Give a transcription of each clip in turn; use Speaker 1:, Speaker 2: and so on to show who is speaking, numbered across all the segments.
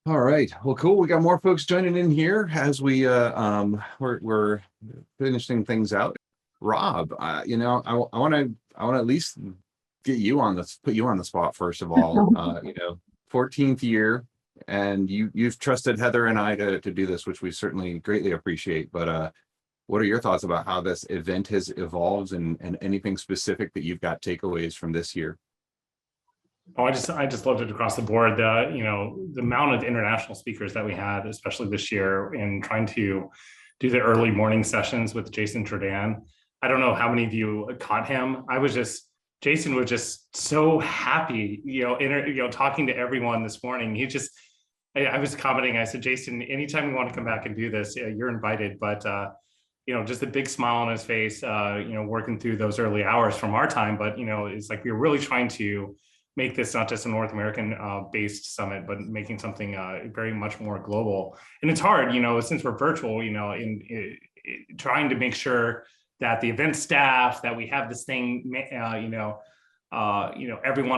Speaker 1: All right. Well, cool. We got more folks joining in here as we're finishing things out. Rob, I want to at least get you on this, put you on the spot first of all. 14th year, and you've trusted Heather and I to do this, which we certainly greatly appreciate. But what are your thoughts about how this event has evolved, and anything specific that you've got takeaways from this year?
Speaker 2: Oh, I just loved it across the board. The amount of international speakers that we had, especially this year, in trying to do the early morning sessions with Jason Jordan. I don't know how many of you caught him. Jason was just so happy, talking to everyone this morning. I was commenting. I said, Jason, anytime you want to come back and do this, you're invited. But just a big smile on his face, working through those early hours from our time. But it's like we're really trying to make this not just a North American based summit, but making something very much more global. And it's hard, since we're virtual, in trying to make sure that the event staff, that we have this thing, everyone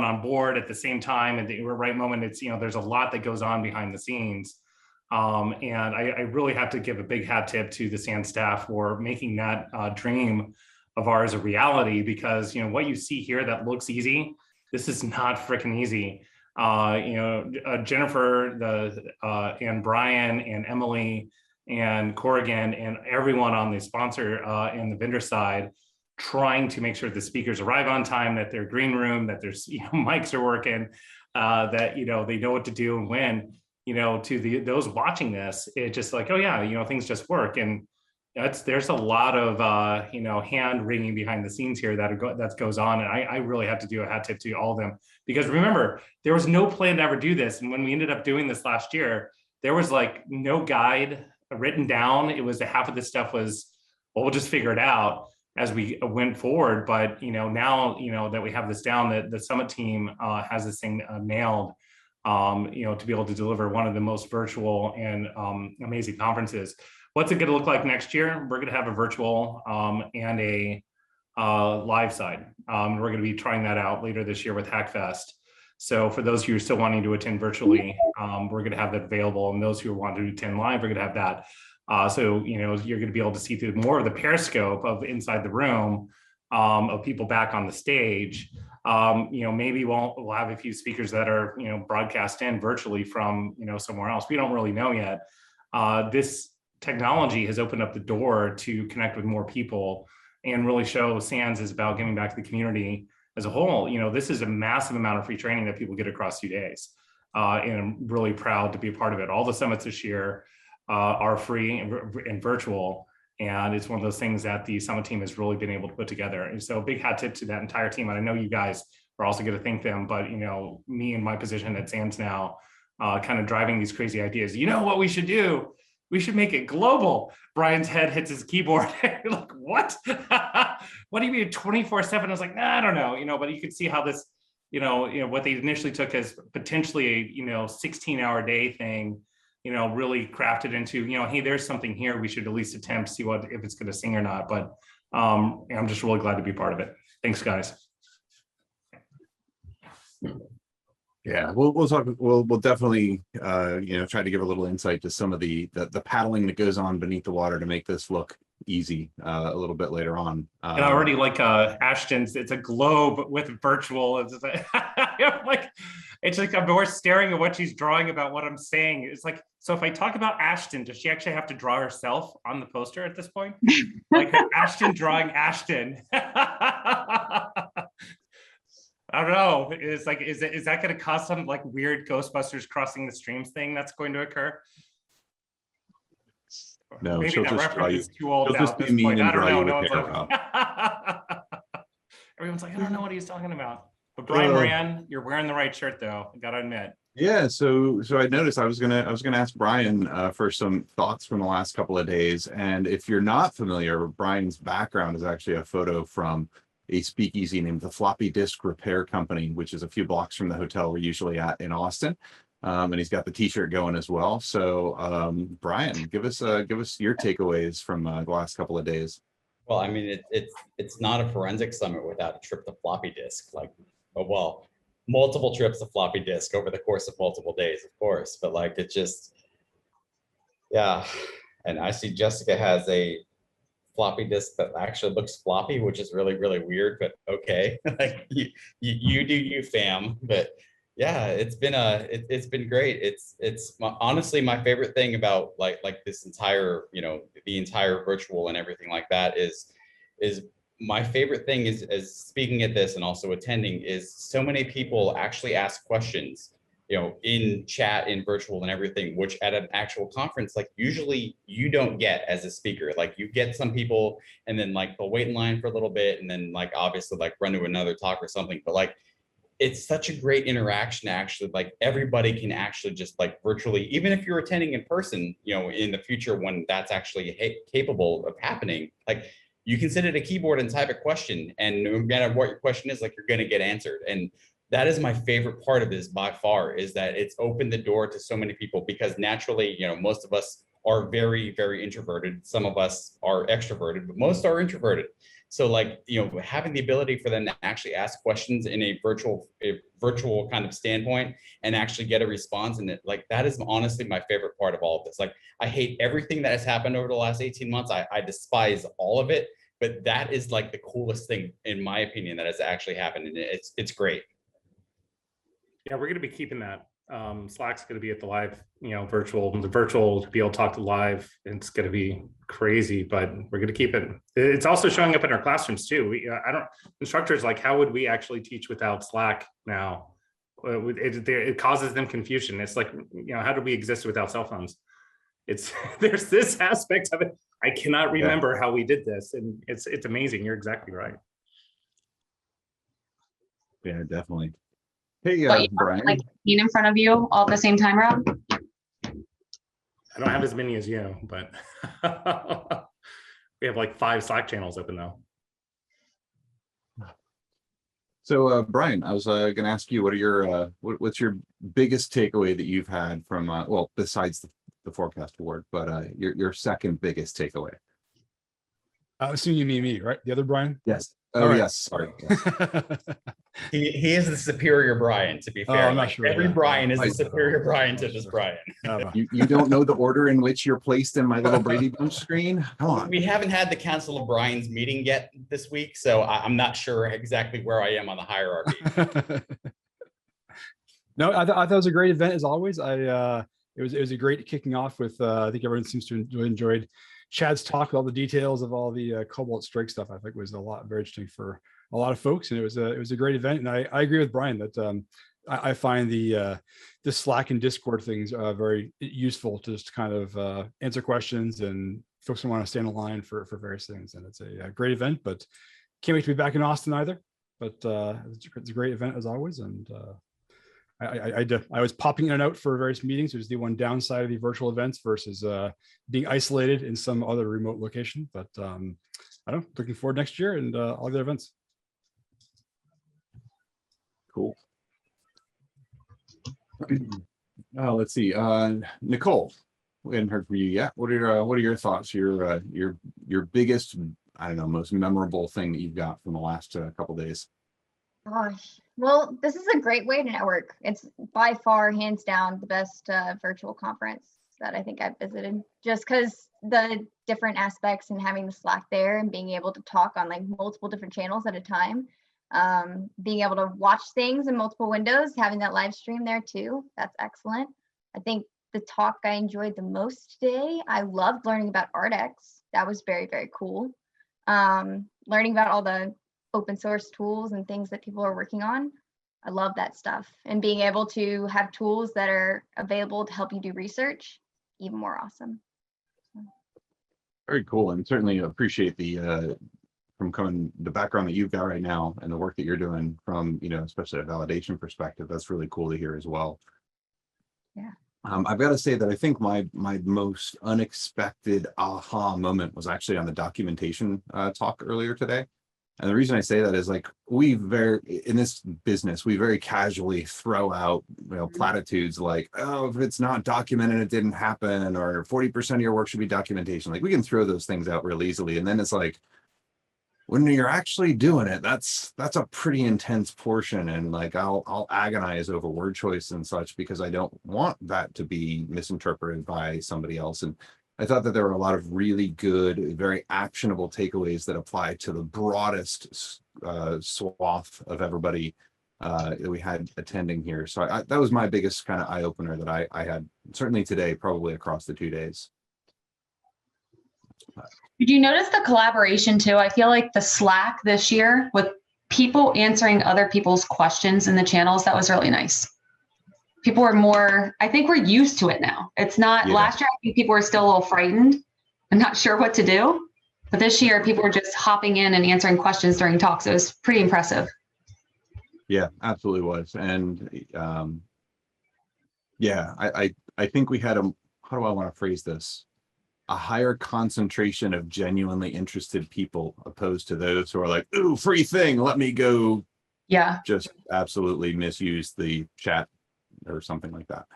Speaker 2: on board at the same time at the right moment. It's, there's a lot that goes on behind the scenes. And I really have to give a big hat tip to the SANS staff for making that dream of ours a reality, because, what you see here that looks easy, this is not freaking easy. Jennifer, and Brian and Emily and Corrigan and everyone on the sponsor and the vendor side, trying to make sure the speakers arrive on time, that their green room, that their mics are working, that they know what to do and when. To those watching this, it's just like, oh yeah, things just work. And there's a lot of hand wringing behind the scenes here that goes on, and I really have to do a hat tip to all of them, because remember, there was no plan to ever do this, and when we ended up doing this last year, there was like no guide written down. It was half of this stuff was, well, we'll just figure it out as we went forward. But now that we have this down, the summit team has this thing nailed. To be able to deliver one of the most virtual and amazing conferences. What's it going to look like next year? We're going to have a virtual and a live side. We're going to be trying that out later this year with Hackfest. So for those of you who are still wanting to attend virtually, we're going to have that available. And those who want to attend live, we're going to have that. So you're going to be able to see through more of the periscope of inside the room of people back on the stage. Maybe we'll have a few speakers that are broadcast in virtually from somewhere else. We don't really know yet. This technology has opened up the door to connect with more people and really show SANS is about giving back to the community as a whole. This is a massive amount of free training that people get across 2 days. And I'm really proud to be a part of it. All the summits this year are free and virtual. And it's one of those things that the summit team has really been able to put together. And so big hat tip to that entire team. And I know you guys are also going to thank them, but me in my position at SANS now, kind of driving these crazy ideas. What we should do? We should make it global. Brian's head hits his keyboard. Like, what? What do you mean 24/7? I was like, nah, I don't know, but you can see how this, what they initially took as potentially a, 16-hour day thing, really crafted into, hey, there's something here. We should at least attempt to see if it's going to sing or not. But I'm just really glad to be part of it. Thanks, guys.
Speaker 1: Yeah, we'll talk. We'll definitely try to give a little insight to some of the paddling that goes on beneath the water to make this look easy a little bit later on.
Speaker 2: And already like Ashton's, it's a globe with virtual. It's like I'm more staring at what she's drawing about what I'm saying. It's like, so if I talk about Ashton, does she actually have to draw herself on the poster at this point? Like Ashton drawing Ashton. I don't know. It's like, is that going to cause some like weird Ghostbusters crossing the streams thing that's going to occur?
Speaker 1: No,
Speaker 2: maybe
Speaker 1: she'll
Speaker 2: that
Speaker 1: just
Speaker 2: reference is too old now at this point. I don't know. Everyone's like, I don't know what he's talking about. But Brian Moran, you're wearing the right shirt though. I gotta admit.
Speaker 1: Yeah, so I noticed I was gonna ask Brian for some thoughts from the last couple of days. And if you're not familiar, Brian's background is actually a photo from a speakeasy named the Floppy Disk Repair Company, which is a few blocks from the hotel we're usually at in Austin. And he's got the t-shirt going as well. So Brian, give us your takeaways from the last couple of days.
Speaker 3: Well, I mean, it's not a forensic summit without a trip to floppy disk. Like, oh well, multiple trips of floppy disk over the course of multiple days, of course, but like it just, yeah. And I see Jessica has a floppy disk that actually looks floppy, which is really, really weird, but okay. Like you do you, fam. But yeah, it's been great. It's honestly my favorite thing about like this entire, you know, the entire virtual and everything like that is my favorite thing is speaking at this and also attending is so many people actually ask questions, you know, in chat, in virtual and everything, which at an actual conference, like usually you don't get as a speaker. Like you get some people and then like they'll wait in line for a little bit and then like obviously like run to another talk or something. But like it's such a great interaction actually, like everybody can actually just like virtually, even if you're attending in person, you know, in the future when that's actually capable of happening, like you can sit at a keyboard and type a question and no matter what your question is, like you're going to get answered. And that is my favorite part of this by far, is that it's opened the door to so many people because naturally, you know, most of us are very, very introverted. Some of us are extroverted, but most are introverted. So like, you know, having the ability for them to actually ask questions in a virtual kind of standpoint and actually get a response. And like, that is honestly my favorite part of all of this. Like, I hate everything that has happened over the last 18 months. I despise all of it, but that is like the coolest thing, in my opinion, that has actually happened. And it's great.
Speaker 2: Yeah, we're going to be keeping that. Slack's going to be at the live, you know, the virtual to be able to talk to live. It's going to be crazy, but we're going to keep it. It's also showing up in our classrooms too. Instructors like, how would we actually teach without Slack now? It causes them confusion. It's like, you know, how do we exist without cell phones? There's this aspect of it. I cannot remember how we did this, and it's amazing. You're exactly right.
Speaker 1: Yeah, definitely. Hey, Brian.
Speaker 4: Like in front of you all at the same time, Rob?
Speaker 2: I don't have as many as you, but we have like 5 Slack channels open though.
Speaker 1: So, Brian, I was going to ask you, what are your what's your biggest takeaway that you've had from well, besides the forecast award, but your second biggest takeaway?
Speaker 5: I assume you mean me, right? The other Brian?
Speaker 1: Yes. Oh,
Speaker 5: right.
Speaker 1: yes. Sorry. Yes.
Speaker 3: He is the superior Brian, to be fair.
Speaker 5: I'm not
Speaker 3: like,
Speaker 5: sure,
Speaker 3: every
Speaker 5: yeah.
Speaker 3: Brian is the superior Brian to this Brian.
Speaker 1: You don't know the order in which you're placed in my little Brady Bunch screen? Come on.
Speaker 3: We haven't had the Council of Brian's meeting yet this week, so I'm not sure exactly where I am on the hierarchy.
Speaker 5: No, I thought it was a great event as always. It was a great kicking off with I think everyone seems to enjoyed Chad's talk with all the details of all the Cobalt Strike stuff. I think was very interesting for a lot of folks, and it was a great event. And I agree with Brian that I find the Slack and Discord things very useful to just kind of answer questions and folks who want to stand in line for various things. And it's a great event, but can't wait to be back in Austin either. But it's a great event as always, and I was popping in and out for various meetings. There's the one downside of the virtual events versus being isolated in some other remote location. But I don't know, looking forward next year and all the events.
Speaker 1: Cool. Let's see. Nicole, we hadn't heard from you yet. What are your thoughts? Your biggest, I don't know, most memorable thing that you've got from the last couple days?
Speaker 4: Gosh, well, this is a great way to network. It's by far, hands down, the best virtual conference that I think I've visited, just because the different aspects and having the Slack there and being able to talk on like multiple different channels at a time, being able to watch things in multiple windows, having that live stream there too. That's excellent. I think the talk I enjoyed the most today, I loved learning about ArtX. That was very, very cool. Learning about all the open source tools and things that people are working on. I love that stuff. And being able to have tools that are available to help you do research, even more awesome.
Speaker 1: Very cool, and certainly appreciate the the background that you've got right now and the work that you're doing from, you know, especially a validation perspective. That's really cool to hear as well.
Speaker 4: Yeah.
Speaker 1: I've got to say that I think my most unexpected aha moment was actually on the documentation talk earlier today. And the reason I say that is like in this business, we very casually throw out, you know, platitudes like, oh, if it's not documented, it didn't happen, or 40% of your work should be documentation. Like we can throw those things out real easily. And then it's like, when you're actually doing it, that's a pretty intense portion. And like, I'll agonize over word choice and such because I don't want that to be misinterpreted by somebody else. And I thought that there were a lot of really good, very actionable takeaways that apply to the broadest swath of everybody that we had attending here. So that was my biggest kind of eye opener that I had, certainly today, probably across the 2 days.
Speaker 6: Did you notice the collaboration too? I feel like the Slack this year with people answering other people's questions in the channels, that was really nice. People were more, I think we're used to it now. It's not, last year, I think people were still a little frightened and not sure what to do. But this year, people were just hopping in and answering questions during talks. It was pretty impressive.
Speaker 1: Yeah, absolutely was. And yeah, I think we had how do I want to phrase this? A higher concentration of genuinely interested people opposed to those who are like, ooh, free thing, let me go.
Speaker 6: Yeah.
Speaker 1: Just absolutely misuse the chat or something like that.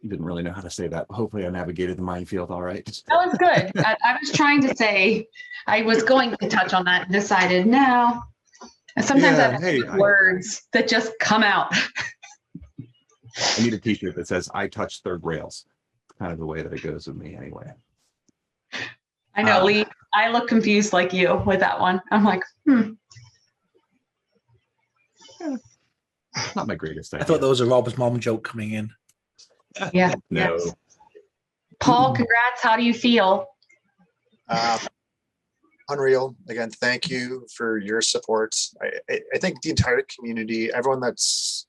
Speaker 1: You didn't really know how to say that. Hopefully I navigated the minefield all right.
Speaker 6: That was good. I was trying to say, I was going to touch on that and decided no. Sometimes I have words that just come out.
Speaker 1: I need a t-shirt that says, I touch third rails. Kind of the way that it goes with me anyway.
Speaker 6: I know, Lee, I look confused like you with that one. I'm like,
Speaker 1: Not my greatest idea.
Speaker 7: I thought there was a Rob's mom joke coming in.
Speaker 6: Yeah.
Speaker 1: No.
Speaker 6: Yes. Paul, congrats. How do you feel?
Speaker 8: Unreal. Again, thank you for your support. I think the entire community, everyone that's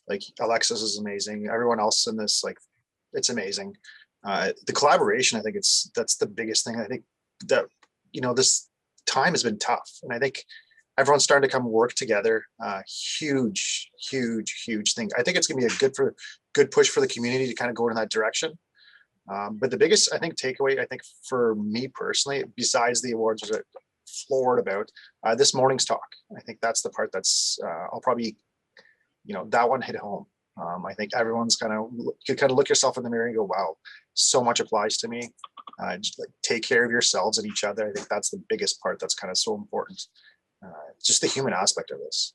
Speaker 8: like, Alexis is amazing. Everyone else in this, like, it's amazing. The collaboration, I think that's the biggest thing. I think that, this time has been tough. And I think everyone's starting to come work together. Huge thing. I think it's gonna be a good push for the community to kind of go in that direction. But the biggest, I think, takeaway, I think for me personally, besides the awards, was floored about this morning's talk. I think that's the part that's I'll probably, that one hit home. I think everyone's you could kind of look yourself in the mirror and go, wow, so much applies to me. Just like take care of yourselves and each other. I think that's the biggest part that's kind of so important. Just the human aspect of this.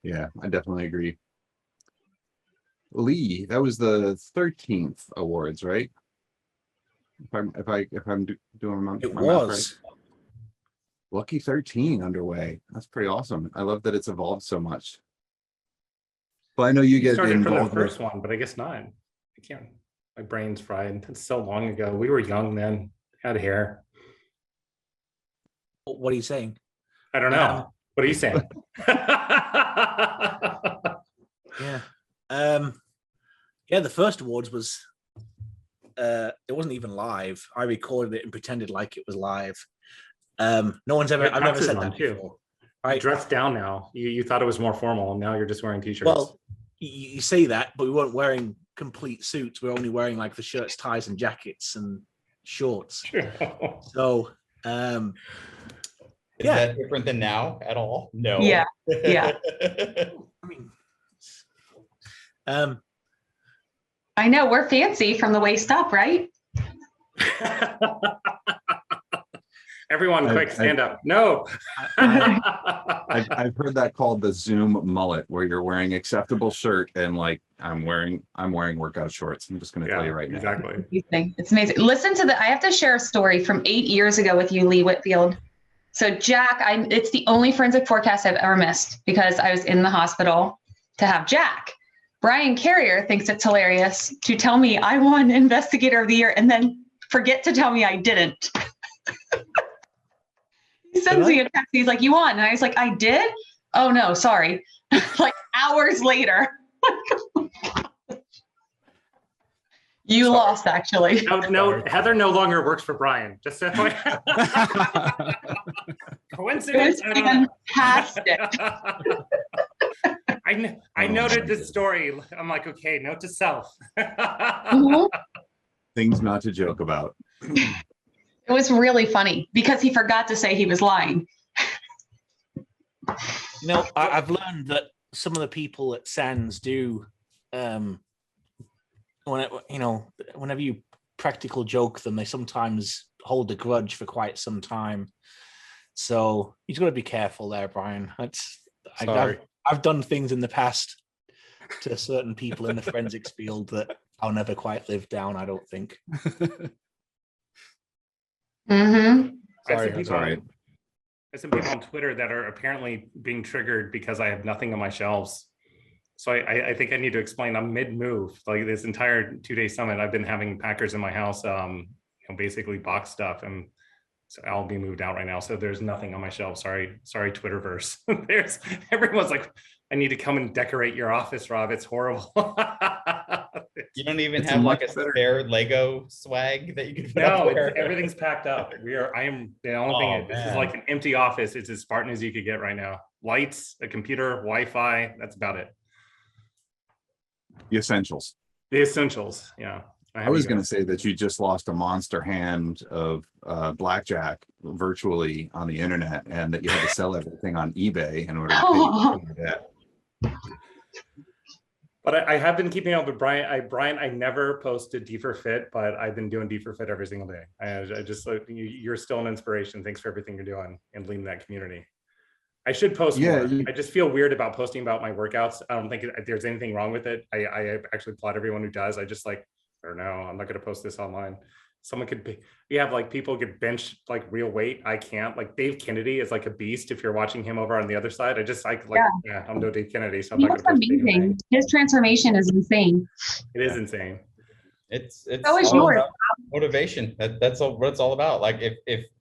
Speaker 1: Yeah, I definitely agree. Lee, that was the 13th awards, right? If I'm doing my
Speaker 7: It
Speaker 1: math
Speaker 7: was.
Speaker 1: right. Lucky 13 underway. That's pretty awesome. I love that it's evolved so much. Well, I know you get
Speaker 2: started from the
Speaker 1: involved.
Speaker 2: first one, but I guess not. I can't. My brain's fried. It's so long ago. We were young then. Had hair.
Speaker 7: What are you saying?
Speaker 2: I don't know. What are you saying?
Speaker 7: Yeah. Yeah, the first awards was it wasn't even live. I recorded it and pretended like it was live. No one's ever I've never said that before.
Speaker 2: Right. Dressed down now. You thought it was more formal, and now you're just wearing t-shirts.
Speaker 7: Well, you say that, but we weren't wearing complete suits. We're only wearing like the shirts, ties, and jackets and shorts. So
Speaker 3: Is that different than now at all? No.
Speaker 6: Yeah. Yeah.
Speaker 7: I mean,
Speaker 6: I know we're fancy from the waist up, right?
Speaker 2: Everyone, quick, stand up. No.
Speaker 1: I've heard that called the Zoom mullet, where you're wearing acceptable shirt and like I'm wearing workout shorts. I'm just going to tell you right now.
Speaker 2: Exactly.
Speaker 6: It's amazing. Listen to I have to share a story from 8 years ago with you, Lee Whitfield. So Jack, it's the only forensic forecast I've ever missed because I was in the hospital to have Jack. Brian Carrier thinks it's hilarious to tell me I won Investigator of the Year and then forget to tell me I didn't. He sends me a text. He's like, you won. And I was like, I did? Oh no, sorry. Like hours later. You lost, actually.
Speaker 2: No, Heather no longer works for Brian. Just so coincidence.
Speaker 6: It was fantastic.
Speaker 2: I noted this story. I'm like, okay, note to self.
Speaker 1: Things not to joke about.
Speaker 6: It was really funny because he forgot to say he was lying.
Speaker 7: I've learned that some of the people at SANS do, whenever you practical joke than they sometimes hold a grudge for quite some time. So you've got to be careful there, Brian. I've done things in the past to certain people in the forensics field that I'll never quite live down, I don't think.
Speaker 6: Mm-hmm.
Speaker 1: Sorry.
Speaker 2: There's some people on Twitter that are apparently being triggered because I have nothing on my shelves. So I think I need to explain. I'm mid-move. Like this entire 2-day summit, I've been having packers in my house, basically box stuff, and so I'll be moved out right now. So there's nothing on my shelf. Sorry, Twitterverse. Everyone's like, I need to come and decorate your office, Rob. It's horrible.
Speaker 3: You don't even have like a spare Lego swag that you can put
Speaker 2: No,
Speaker 3: up there?
Speaker 2: everything's packed up. I am the only thing. This is like an empty office. It's as Spartan as you could get right now. Lights, a computer, Wi-Fi. That's about it.
Speaker 1: The essentials.
Speaker 2: The essentials. Yeah.
Speaker 1: I was going to say that you just lost a monster hand of blackjack virtually on the internet, and that you had to sell everything on eBay in order to pay for that.
Speaker 2: But I have been keeping up with Brian. Brian, I never posted DFIRFit, but I've been doing DFIRFit every single day. I just you're still an inspiration. Thanks for everything you're doing and leading that community. I should post more. I just feel weird about posting about my workouts. I don't think there's anything wrong with it. I actually applaud everyone who does. I just like, I don't know, I'm not going to post this online. Someone could be, we have like people get bench like real weight. I can't. Like Dave Kennedy is like a beast. If you're watching him over on the other side, I just yeah, I'm no Dave Kennedy. So I'm not going to
Speaker 6: amazing. His transformation is insane.
Speaker 2: It is insane.
Speaker 3: It's
Speaker 6: so is yours.
Speaker 3: Motivation. That's what it's all about. Like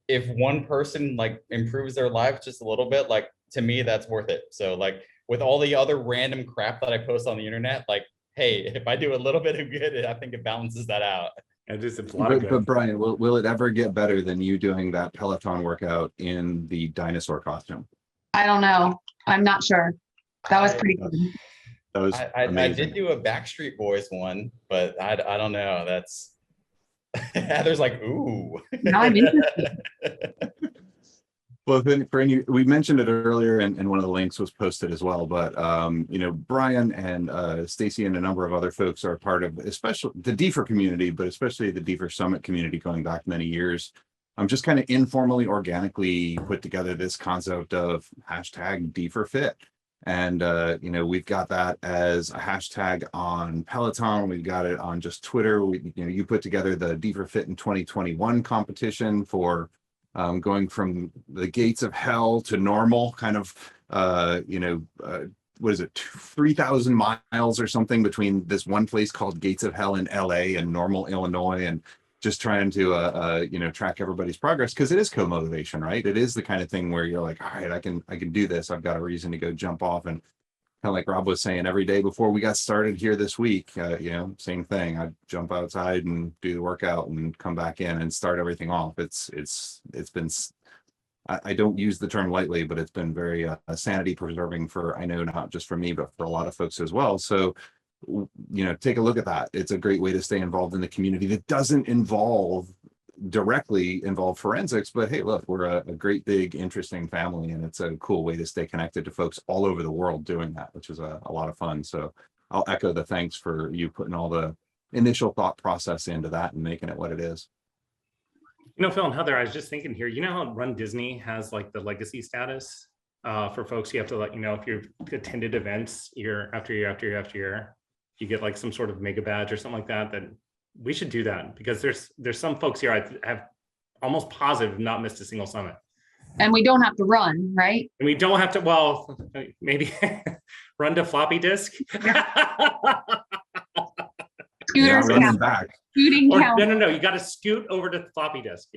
Speaker 3: if one person like improves their life just a little bit, like to me, that's worth it. So like with all the other random crap that I post on the internet, like, hey, if I do a little bit of good, I think it balances that out.
Speaker 1: But Brian, will it ever get better than you doing that Peloton workout in the dinosaur costume?
Speaker 6: I don't know. I'm not sure. That was pretty good.
Speaker 1: That was amazing.
Speaker 3: I did do a Backstreet Boys one, but I don't know. That's Heather's like, ooh.
Speaker 6: Now I'm interested.
Speaker 1: Well, for any, we mentioned it earlier, and one of the links was posted as well. But Brian and Stacy and a number of other folks are part of, especially the DFIR community, but especially the DFIR Summit community going back many years. I'm just kind of informally, organically put together this concept of hashtag DFIRFit. And we've got that as a hashtag on Peloton. We've got it on just Twitter. You put together the DFIRFit in 2021 competition for going from the gates of hell to normal, kind of, what is it, 3,000 miles or something between this one place called Gates of Hell in LA and Normal, Illinois, and just trying to, track everybody's progress, because it is co-motivation, right? It is the kind of thing where you're like, all right, I can do this. I've got a reason to go jump off. And kind of like Rob was saying, every day before we got started here this week, same thing. I'd jump outside and do the workout and come back in and start everything off. It's been, I don't use the term lightly, but it's been very sanity preserving for, I know not just for me, but for a lot of folks as well. So, take a look at that. It's a great way to stay involved in the community that doesn't directly involve forensics, but hey, look, we're a great, big, interesting family, and it's a cool way to stay connected to folks all over the world doing that, which is a lot of fun. So I'll echo the thanks for you putting all the initial thought process into that and making it what it is.
Speaker 2: Phil and Heather, I was just thinking here, how Run Disney has like the legacy status for folks? You have to if you've attended events year after year after year after year, you get like some sort of mega badge or something like that. That we should do that, because there's some folks here I have almost positive not missed a single summit.
Speaker 6: And we don't have to run, right?
Speaker 2: And we don't have to, well, maybe run to floppy disk.
Speaker 6: Scooters count.
Speaker 1: Back.
Speaker 6: Scooting count.
Speaker 2: No. You got to scoot over to floppy disk.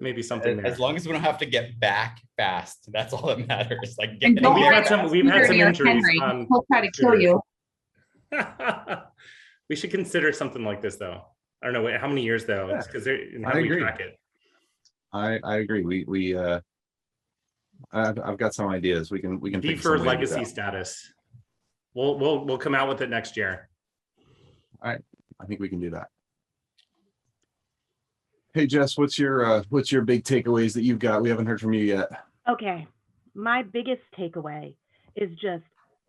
Speaker 2: Maybe something there.
Speaker 3: As long as we don't have to get back fast, that's all that matters. Like
Speaker 6: we've had
Speaker 2: some injuries.
Speaker 6: He'll try to kill you.
Speaker 2: We should consider something like this, though. I don't know how many years though.
Speaker 1: Yeah,
Speaker 2: it's because
Speaker 1: I agree. Track it. I agree. I've got some ideas. We can
Speaker 2: DFIR legacy status. We'll come out with it next year.
Speaker 1: All right, I think we can do that. Hey Jess, what's your big takeaways that you've got? We haven't heard from you yet.
Speaker 9: Okay, my biggest takeaway is just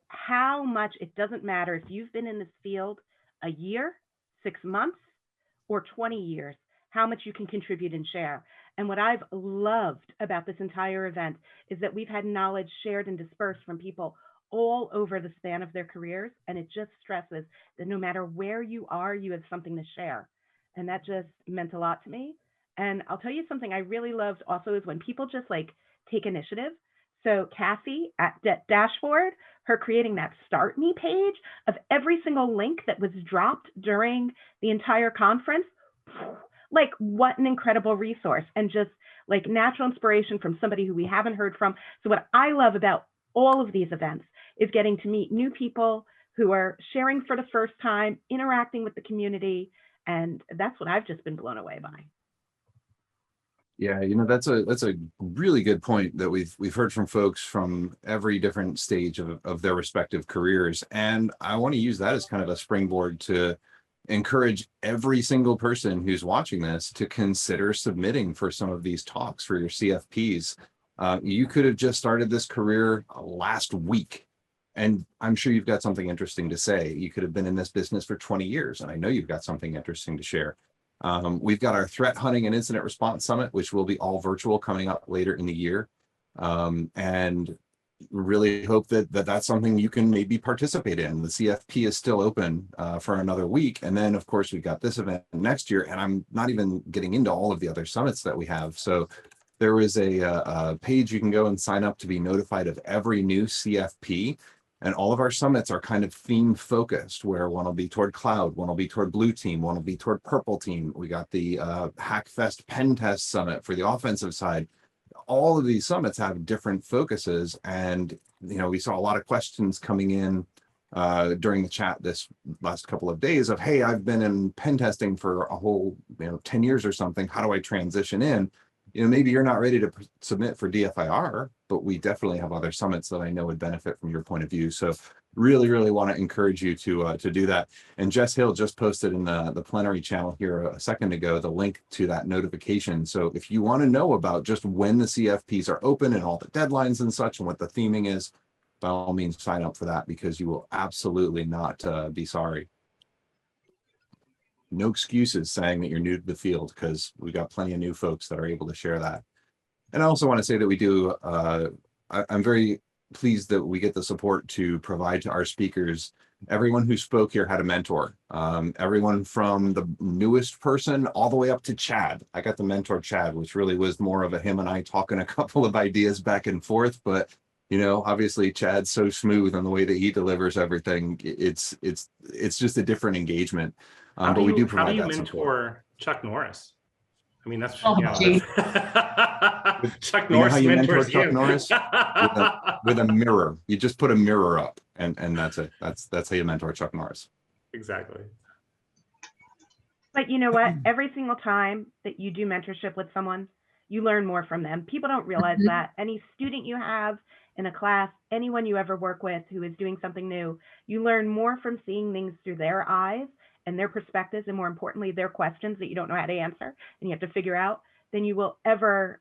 Speaker 9: how much it doesn't matter if you've been in this field a year, 6 months, or 20 years, how much you can contribute and share. And what I've loved about this entire event is that we've had knowledge shared and dispersed from people all over the span of their careers. And it just stresses that no matter where you are, you have something to share. And that just meant a lot to me. And I'll tell you something I really loved also is when people just like take initiative. So Cassie at Dashboard, her creating that Start Me page of every single link that was dropped during the entire conference, like what an incredible resource, and just like natural inspiration from somebody who we haven't heard from. So what I love about all of these events is getting to meet new people who are sharing for the first time, interacting with the community. And that's what I've just been blown away by.
Speaker 1: Yeah, that's a really good point that we've heard from folks from every different stage of their respective careers. And I want to use that as kind of a springboard to encourage every single person who's watching this to consider submitting for some of these talks for your CFPs. You could have just started this career last week, and I'm sure you've got something interesting to say. You could have been in this business for 20 years, and I know you've got something interesting to share. We've got our Threat Hunting and Incident Response Summit, which will be all virtual, coming up later in the year. And really hope that that's something you can maybe participate in. The CFP is still open for another week. And then, of course, we've got this event next year. And I'm not even getting into all of the other summits that we have. So there is a page you can go and sign up to be notified of every new CFP. And all of our summits are kind of theme focused, where one will be toward cloud, one will be toward blue team, one will be toward purple team. We got the Hackfest Pen Test Summit for the offensive side. All of these summits have different focuses. And, we saw a lot of questions coming in during the chat this last couple of days of, hey, I've been in pen testing for a whole, 10 years or something. How do I transition in? Maybe you're not ready to submit for DFIR, but we definitely have other summits that I know would benefit from your point of view. So really, really want to encourage you to do that. And Jess Hill just posted in the plenary channel here a second ago, the link to that notification. So if you want to know about just when the CFPs are open and all the deadlines and such and what the theming is, by all means, sign up for that, because you will absolutely not be sorry. No excuses saying that you're new to the field, because we've got plenty of new folks that are able to share that. And I also want to say that we do, I'm very pleased that we get the support to provide to our speakers. Everyone who spoke here had a mentor. Everyone from the newest person all the way up to Chad. I got the mentor Chad, which really was more of a him and I talking a couple of ideas back and forth. But obviously Chad's so smooth on the way that he delivers everything. It's just a different engagement. But we do provide that support.
Speaker 2: How do you mentor Chuck Norris? I mean, that's, Chuck
Speaker 1: Norris. How you mentor
Speaker 2: mentors
Speaker 1: Chuck
Speaker 2: you.
Speaker 1: Norris? With a mirror. You just put a mirror up, and that's it. That's how you mentor Chuck Norris.
Speaker 2: Exactly.
Speaker 9: But you know what? Every single time that you do mentorship with someone, you learn more from them. People don't realize that. Any student you have in a class, anyone you ever work with who is doing something new, you learn more from seeing things through their eyes and their perspectives, and more importantly, their questions that you don't know how to answer and you have to figure out, than you will ever,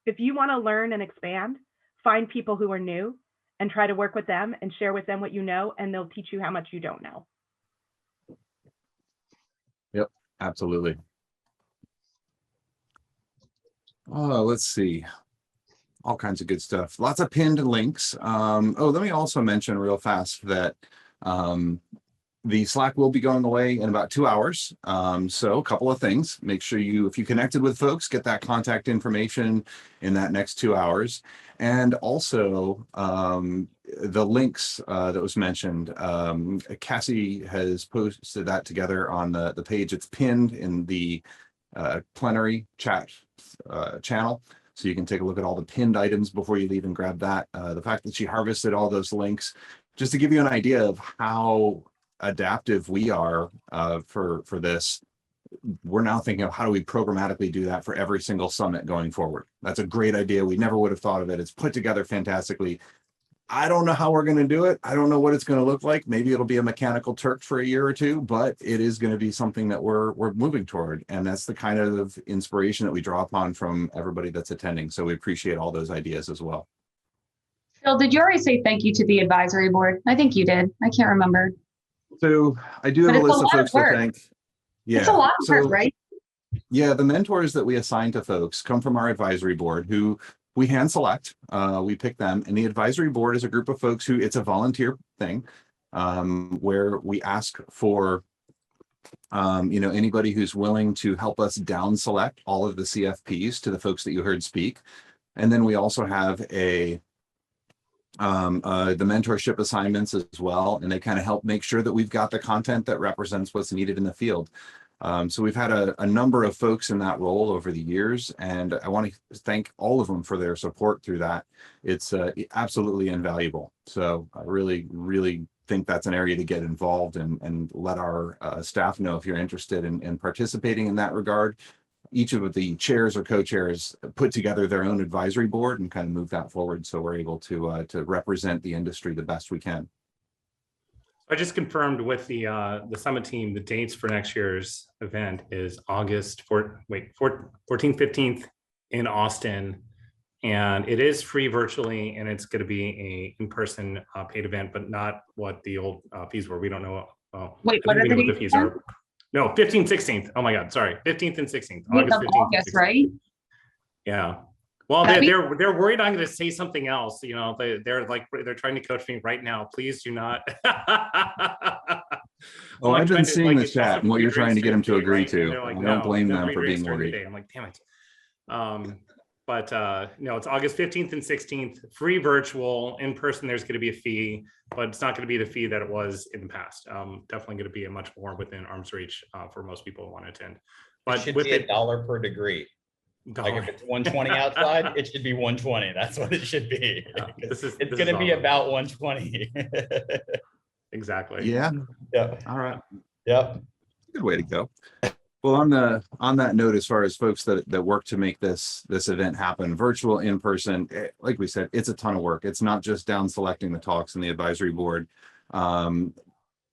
Speaker 9: if you want to learn and expand, find people who are new and try to work with them and share with them what you know, and they'll teach you how much you don't know.
Speaker 1: Yep, absolutely. Oh, let's see. All kinds of good stuff. Lots of pinned links. Let me also mention real fast that the Slack will be going away in about 2 hours. So a couple of things. Make sure if you connected with folks, get that contact information in that next 2 hours. And also the links that was mentioned, Cassie has posted that together on the page. It's pinned in the plenary chat channel. So you can take a look at all the pinned items before you leave and grab that. The fact that she harvested all those links, just to give you an idea of how adaptive we are for this. We're now thinking of how do we programmatically do that for every single summit going forward. That's a great idea. We never would have thought of it. It's put together fantastically. I don't know how we're going to do it. I don't know what it's going to look like. Maybe it'll be a mechanical Turk for a year or two, but it is going to be something that we're moving toward. And that's the kind of inspiration that we draw upon from everybody that's attending. So we appreciate all those ideas as well.
Speaker 6: Phil, did you already say thank you to the advisory board? I think you did. I can't remember.
Speaker 1: So I do have a list of folks to thank. Yeah.
Speaker 6: It's a lot of
Speaker 1: So,
Speaker 6: work, right?
Speaker 1: yeah, the mentors that we assign to folks come from our advisory board who we hand select. We pick them, and the advisory board is a group of folks who, it's a volunteer thing, where we ask for anybody who's willing to help us down select all of the CFPs to the folks that you heard speak. And then we also have the mentorship assignments as well, and they kind of help make sure that we've got the content that represents what's needed in the field. So we've had a number of folks in that role over the years, and I want to thank all of them for their support through that. It's absolutely invaluable. So I really, really think that's an area to get involved and let our staff know if you're interested in participating in that regard. Each of the chairs or co-chairs put together their own advisory board and kind of move that forward, so we're able to represent the industry the best we can.
Speaker 2: I just confirmed with the summit team, the dates for next year's event is August 14th, 15th in Austin. And it is free virtually, and it's going to be a in-person paid event, but not what the old fees were. We don't know.
Speaker 6: Wait, what are
Speaker 2: the fees are? No, 15th, 16th. Oh my God, sorry. 15th and 16th.
Speaker 6: August 15th,
Speaker 2: August,
Speaker 6: right?
Speaker 2: Yeah. Well, they're worried I'm going to say something else. You know, they're trying to coach me right now. Please do not.
Speaker 1: Well, I've been seeing the chat and what you're trying to get them to agree to.
Speaker 2: Like,
Speaker 1: I don't blame them for being
Speaker 2: worried.
Speaker 1: worried.
Speaker 2: I'm like, damn it. But no, it's August 15th and 16th, free virtual. In person, there's going to be a fee, but it's not going to be the fee that it was in the past. Definitely going to be a much more within arm's reach for most people who want to attend. But
Speaker 3: it should
Speaker 2: with
Speaker 3: be $1 per degree. Like if it's 120 outside, it should be 120. That's what it should be. It's going to be about 120.
Speaker 2: Exactly.
Speaker 1: Yeah.
Speaker 3: Yeah.
Speaker 1: All right.
Speaker 3: Yep.
Speaker 1: Good way to go. Well, on that note, as far as folks that work to make this event happen, virtual, in person, like we said, it's a ton of work. It's not just down selecting the talks and the advisory board.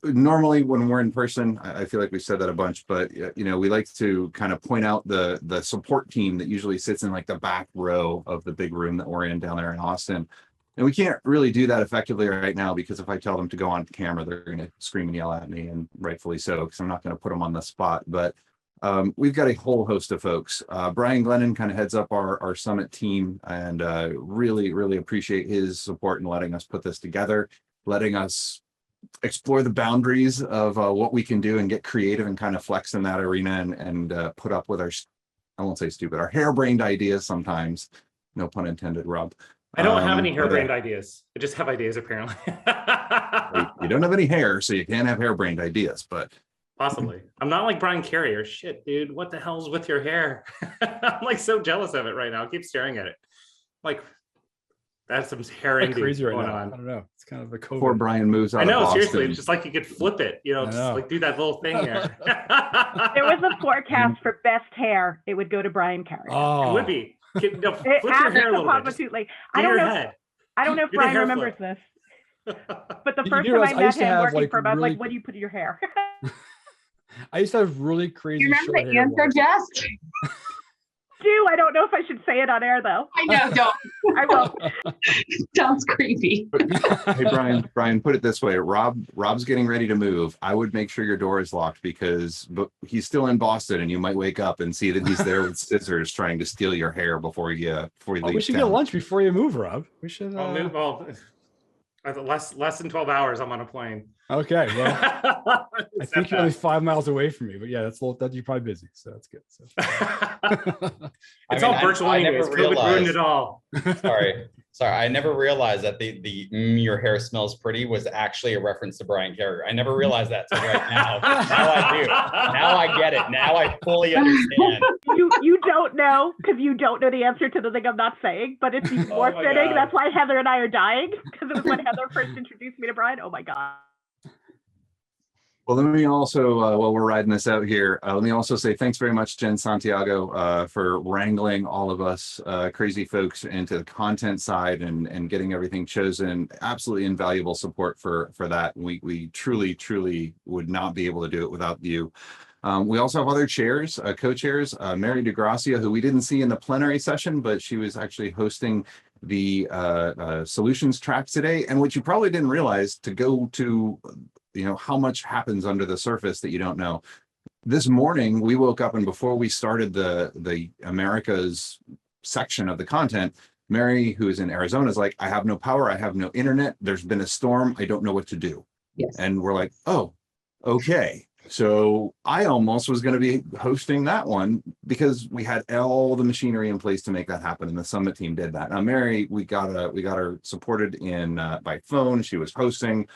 Speaker 1: Normally when we're in person, I feel like we said that a bunch, but we like to kind of point out the support team that usually sits in like the back row of the big room that we're in down there in Austin. And we can't really do that effectively right now, because if I tell them to go on camera, they're going to scream and yell at me, and rightfully so, because I'm not going to put them on the spot. But we've got a whole host of folks. Brian Glennon kind of heads up our summit team, and really, really appreciate his support in letting us put this together, letting us explore the boundaries of what we can do and get creative and kind of flex in that arena and put up with our, I won't say stupid, our harebrained ideas sometimes. No pun intended, Rob.
Speaker 2: I don't have any harebrained ideas. I just have ideas, apparently.
Speaker 1: You don't have any hair, so you can't have harebrained ideas, but
Speaker 2: possibly. I'm not like Brian Carrier. Shit, dude, what the hell's with your hair? I'm like so jealous of it right now. I keep staring at it. Like, that's some hair envy
Speaker 5: crazy right
Speaker 2: going
Speaker 5: now.
Speaker 2: on.
Speaker 5: I don't know. It's kind of a COVID.
Speaker 1: before Brian moves out
Speaker 2: I know,
Speaker 1: of Boston,
Speaker 2: seriously. It's just like you could flip it, just like do that little thing here.
Speaker 9: There was a forecast for best hair. It would go to Brian Carrier.
Speaker 5: Oh,
Speaker 2: It would be. Flip your
Speaker 9: It
Speaker 2: hair a little bit. Just
Speaker 9: absolutely.
Speaker 2: do
Speaker 9: I don't
Speaker 2: your
Speaker 9: know.
Speaker 2: head.
Speaker 9: I don't know if
Speaker 2: Do the
Speaker 9: Brian
Speaker 2: hair
Speaker 9: remembers
Speaker 2: flip.
Speaker 9: this, but the
Speaker 5: You
Speaker 9: first
Speaker 5: realize
Speaker 9: time
Speaker 5: I
Speaker 9: I met
Speaker 5: used to
Speaker 9: him
Speaker 5: have,
Speaker 9: working
Speaker 5: like,
Speaker 9: for him, I was
Speaker 5: really-
Speaker 9: like, "What do you put in your hair?"
Speaker 5: I used to have really crazy
Speaker 6: You remember
Speaker 5: short
Speaker 6: the
Speaker 5: hair
Speaker 6: answer,
Speaker 5: once.
Speaker 6: Jess?
Speaker 9: I don't know if I should say it on air though.
Speaker 6: I know, don't.
Speaker 9: I won't.
Speaker 6: Sounds creepy.
Speaker 1: Hey, Brian, put it this way. Rob's getting ready to move. I would make sure your door is locked, because he's still in Boston, and you might wake up and see that he's there with scissors trying to steal your hair before you leave
Speaker 5: Oh, we should
Speaker 1: town.
Speaker 5: get lunch before you move, Rob. We should.
Speaker 2: I'll move. Well, less than 12 hours. I'm on a plane.
Speaker 5: Okay. Well, I
Speaker 2: It's
Speaker 5: think
Speaker 2: that
Speaker 5: you're only
Speaker 2: fast.
Speaker 5: 5 miles away from me, but yeah, that's a little, that you're probably busy, so that's good. So.
Speaker 2: It's all virtual
Speaker 3: I never
Speaker 2: anyways. COVID ruined
Speaker 3: realized-
Speaker 2: it all.
Speaker 3: Sorry. I never realized that the your hair smells pretty was actually a reference to Brian Carrier. I never realized that till right now. Now I do. Now I get it. Now I fully understand.
Speaker 9: You don't know because you don't know the answer to the thing I'm not saying, but it's even more
Speaker 2: my
Speaker 9: fitting.
Speaker 2: God.
Speaker 9: That's why Heather and I are dying, because it was when Heather first introduced me to Brian. Oh my God.
Speaker 1: Well, let me also, while we're riding this out here, let me also say thanks very much, Jen Santiago, for wrangling all of us crazy folks into the content side and getting everything chosen. Absolutely invaluable support for that. We truly would not be able to do it without you. We also have other chairs, co-chairs, Mary DeGracia, who we didn't see in the plenary session, but she was actually hosting the solutions track today. And what you probably didn't realize, to go to how much happens under the surface that you don't know. this morning we woke up, and before we started the Americas section of the content, Mary, who is in Arizona, is like, I have no power, I have no internet, there's been a storm, I don't know what to do.
Speaker 6: Yes.
Speaker 1: And we're like, oh, okay. So I almost was going to be hosting that one because we had all the machinery in place to make that happen, and the summit team did that. Now, Mary, we got her supported in by phone. She was hosting,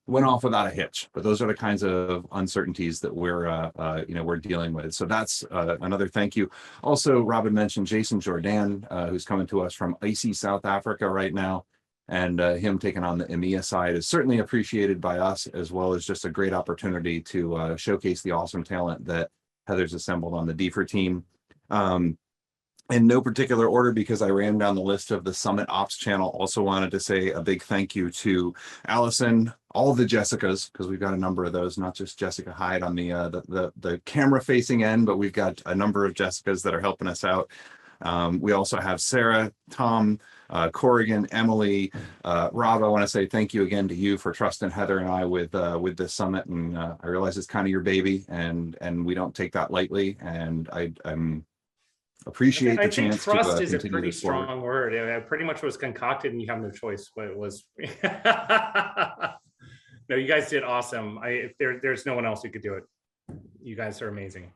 Speaker 1: went off without a hitch. But those are the kinds of uncertainties that we're dealing with. So that's another thank you. Also, Robin mentioned Jason Jordan, who's coming to us from icy South Africa right now. And him taking on the EMEA side is certainly appreciated by us, as well as just a great opportunity to showcase the awesome talent that Heather's assembled on the DFIR team. In no particular order, because I ran down the list of the Summit Ops channel, also wanted to say a big thank you to Allison, all the Jessicas, because we've got a number of those, not just Jessica Hyde on the camera facing end, but we've got a number of Jessicas that are helping us out. We also have Sarah, Tom, Corrigan, Emily, Rob. I want to say thank you again to you for trusting Heather and I with this summit. And I realize it's kind of your baby, and we don't take that lightly. And I'm appreciate the chance.
Speaker 2: I think trust
Speaker 1: to
Speaker 2: is a
Speaker 1: continue
Speaker 2: pretty
Speaker 1: this forward.
Speaker 2: strong word. It pretty much was concocted, and you have no choice. But it was. No, you guys did awesome. There's no one else who could do it. You guys are amazing.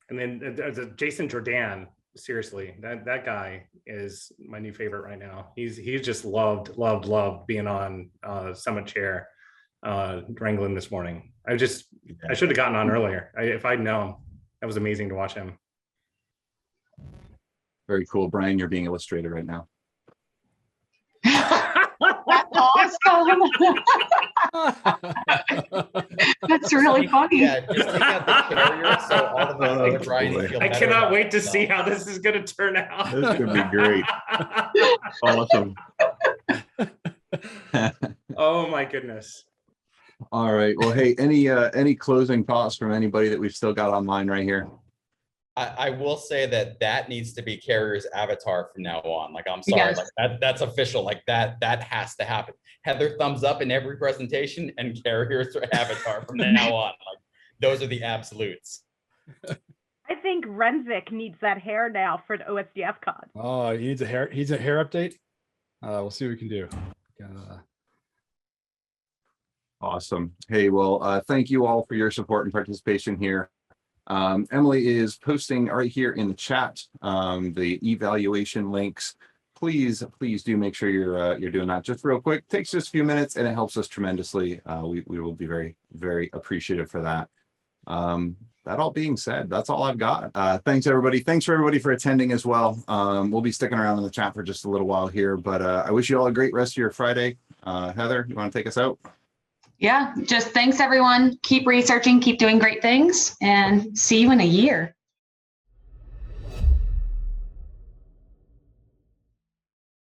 Speaker 2: And then the Jason Jordan. Seriously, that guy is my new favorite right now. He's just loved being on Summit Chair wrangling this morning. I should have gotten on earlier. If I'd known. That was amazing to watch him.
Speaker 1: Very cool. Brian, you're being illustrated right now.
Speaker 6: That's awesome. That's really funny.
Speaker 3: Yeah, just take out the carrier so all of us make Brian feel
Speaker 2: I
Speaker 3: better
Speaker 2: cannot
Speaker 3: about
Speaker 2: wait to
Speaker 3: himself.
Speaker 2: see how this is going to turn out.
Speaker 1: This could be great. Awesome.
Speaker 2: Oh my goodness.
Speaker 1: All right. Well, hey, any closing thoughts from anybody that we've still got online right here?
Speaker 3: I will say that needs to be Carrier's avatar from now on. Like, I'm sorry,
Speaker 6: Yes.
Speaker 3: like that's official. Like that has to happen. Heather thumbs up in every presentation, and Carrier's avatar from now on. Like, those are the absolutes.
Speaker 9: I think Renzik needs that hair now for the OSDF con.
Speaker 5: Oh, he needs a hair. He's a hair update. We'll see what we can do.
Speaker 1: Awesome. Hey, well, thank you all for your support and participation here. Emily is posting right here in the chat the evaluation links. Please do make sure you're doing that just real quick. Takes just a few minutes, and it helps us tremendously. We will be very, very appreciative for that. That all being said, that's all I've got. Thanks everybody. Thanks for everybody for attending as well. We'll be sticking around in the chat for just a little while here, but I wish you all a great rest of your Friday. Heather, you want to take us out?
Speaker 6: Yeah, just thanks everyone. Keep researching, keep doing great things, and see you in a year.